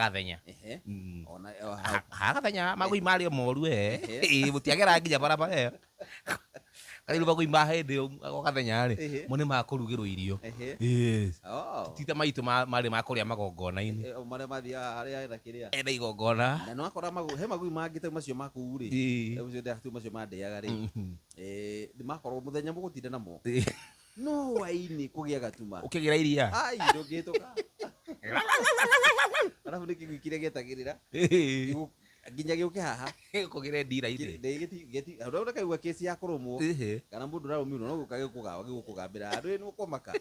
gathenya ona gathenya magui mari moru mutiagera nginya barabara iyo kari bagui mahindi o gathenya ri mone makurugirwo irio tita maitu mari makuria magongona-ini mare mathia aria ena kiria ena igongona na no akora he magui mangite macio maku ri ucio ndatu macio mandeaga ri makorwo muthenya mugutinda namo no waini kugia gatuma ukigira iria ai ndungituka arabu nikigwikire getagirira nginya giuke haha kugire ndira ire geti urona kaigua kesi ya kurumwo kana mundu rarumio no gukage kugawa gikugambira andu ni ukomaka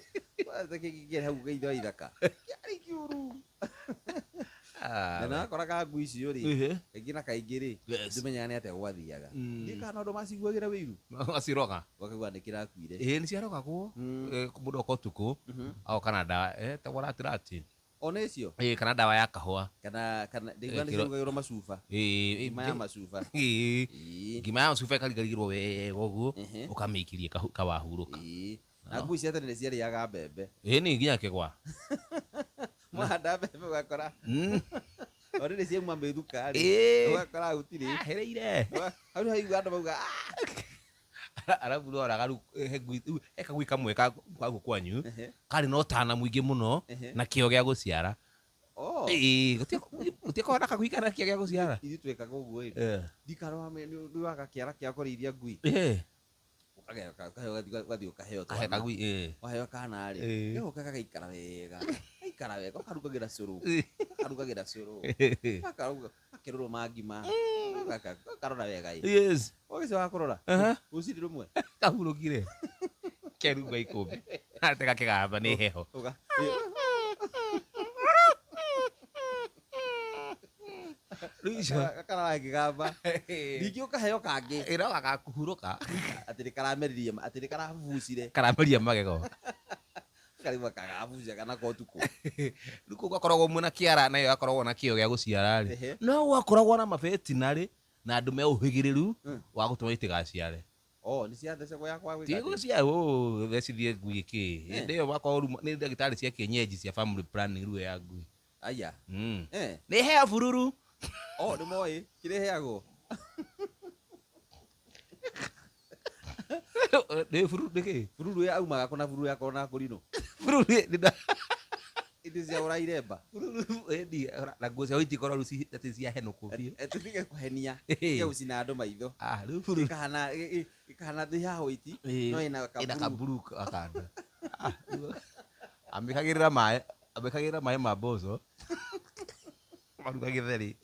waza kigire hau geitho ithaka yari kiuru na koraga ngui icio ri egina kaingiri ndimenya ni atia gwathiaga ndikana ndo maciguagira wiru aciroga wakagwa ndikirakuire ni ciaroga ku mundu okotuku au kana dawa tagora tirati ona icio kana dawa ya kahua kana ndigwa ni cigagirwo macuba maya macuba ngima ya macuba ikarigirwo wega uguo ukamikirie kawahuruka na ngui cia tene nĩ ciarĩaga mbembe ni nginya kĩgwa mwahanda mbembe ũgakora ori nĩ ciauma mĩthuka rĩ ũgakora gũtirĩ hereire hau nĩ haigua andũ mauga arabu roraga he kagui kamwe ka gũkũ kwanyu karĩ na ũtana mũingĩ mũno na kĩo gĩa gũciara gũtiakorwo na kagui kana kĩo gĩa gũciara ithuĩ twĩkaga ũguo ndikarora nĩ waga kĩara kĩa kũrĩithia ngui gathiĩ ũkaheo waheo kana rĩ gĩgoka gagaikara wega ũkarugagĩra cũrũ gakerorwo mangima karora wega ũgĩcio wa kũrora rũcinĩ rũmwe kahurũkire kerunga ikũmbĩ atega kĩgamba nĩ heho karara kĩgamba ningĩ ũkaheo kangĩ ĩra gagakuhurũka atĩ nĩ karameririe atĩ nĩ karabucire karameria magego karima kagabucia kana kotuko rĩu kũu gakoragwo mwĩna kĩara nayo gakoragwo na kĩo gĩa gũciara rĩ no gwakoragwo na mabetinarĩ na andũ me ũhĩgĩrĩru wa gũtũma itigaciare nĩ ciathecagwo yakwa tigũcia thecithie ngui kĩ hĩndĩ ĩyo wakorwo nĩ ndagĩtarĩ cia kienyeji cia family planning rĩu ya ngui aya nĩ hea bururu nĩ moĩ kĩrĩa heagwo nĩ bururu nĩkĩ bururu ya aumaga kũna bururu ya korwo na kũrinũ bururu indo cia ũrairemba na nguo ciao itikorwo rĩu atĩ ciahenũkũ biũ tũtige kũhenia cia gũcina andũ maitho ĩkahana thĩ ya hũiti no ĩna kaburu akanda amĩkagĩrĩra maĩ ma mboco maruga gĩtheri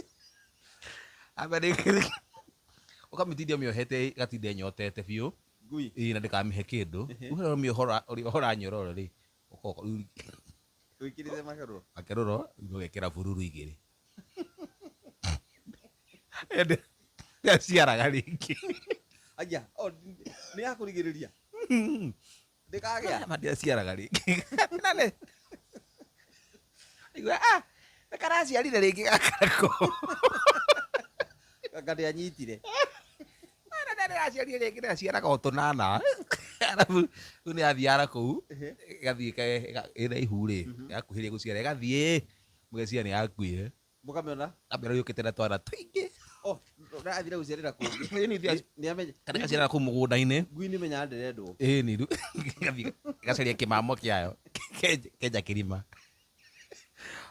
ũkamĩtindia mĩohete gatinda nyotete biũ ngui na ndĩkamĩhe kĩndũ ũhora nyororo rĩ wĩkĩrĩte makerũro ũgekĩra bururu igĩrĩ ndĩaciaraga rĩngĩ aya nĩ ya kũrigĩrĩria ndĩkagĩa ndĩaciaraga rĩngĩ nĩ karaciarire rĩngĩ gakarako gakandĩ anyitire ndĩraciarire rĩngĩ ndĩraciaraga o tũnana arabu rĩu nĩ athiara kũu ĩgathiĩ ĩraihu rĩ yakuhĩrĩria gũciara ĩgathiĩ mũgeciria nĩ yakuire mũkamĩona kamera yũkĩte na twana tũingĩ athire gũciarĩra kũngĩ kana gaciarĩra kũu mũgũnda-inĩ ngui nĩ menyaga ndĩrendwo ĩni rĩu ĩgathiĩ ĩgacaria kĩmamo kĩayo kenja kĩrima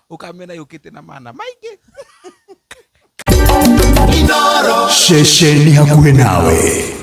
ũkamena yũkĩte na mana maingĩ ceceni hakuhĩ nawe.